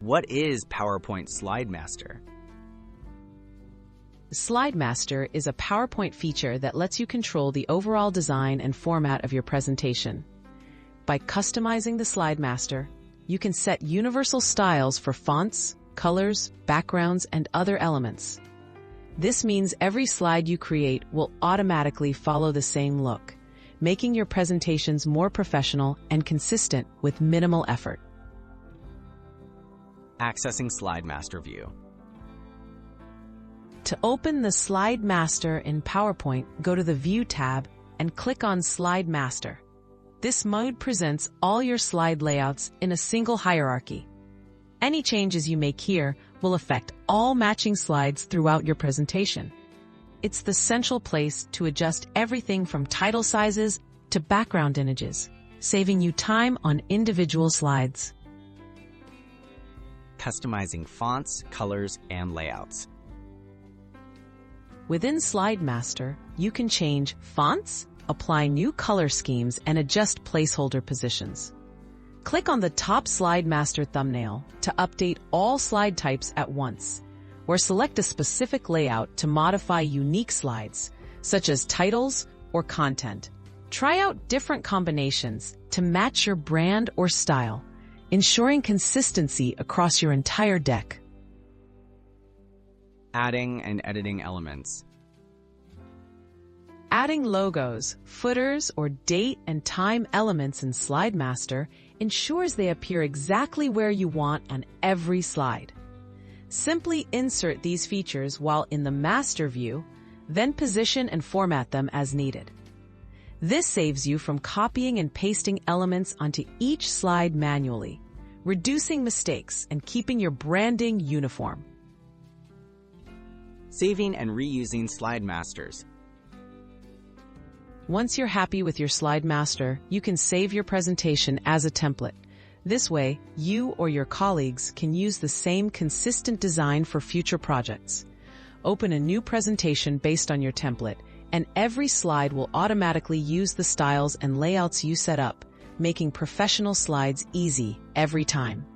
What is PowerPoint Slide Master? Slide Master is a PowerPoint feature that lets you control the overall design and format of your presentation. By customizing the Slide Master, you can set universal styles for fonts, colors, backgrounds, and other elements. This means every slide you create will automatically follow the same look, making your presentations more professional and consistent with minimal effort. Accessing Slide Master view. To open the Slide Master in PowerPoint, go to the View tab and click on Slide Master. This mode presents all your slide layouts in a single hierarchy. Any changes you make here will affect all matching slides throughout your presentation. It's the central place to adjust everything from title sizes to background images, saving you time on individual slides. Customizing fonts, colors, and layouts. Within Slide Master, you can change fonts, apply new color schemes, and adjust placeholder positions. Click on the top Slide Master thumbnail to update all slide types at once, or select a specific layout to modify unique slides, such as titles or content. Try out different combinations to match your brand or style, ensuring consistency across your entire deck. Adding and editing elements. Adding logos, footers, or date and time elements in Slide Master ensures they appear exactly where you want on every slide. Simply insert these features while in the Master view, then position and format them as needed. This saves you from copying and pasting elements onto each slide manually, reducing mistakes and keeping your branding uniform. Saving and reusing Slide Masters. Once you're happy with your Slide Master, you can save your presentation as a template. This way, you or your colleagues can use the same consistent design for future projects. Open a new presentation based on your template, and every slide will automatically use the styles and layouts you set up, making professional slides easy every time.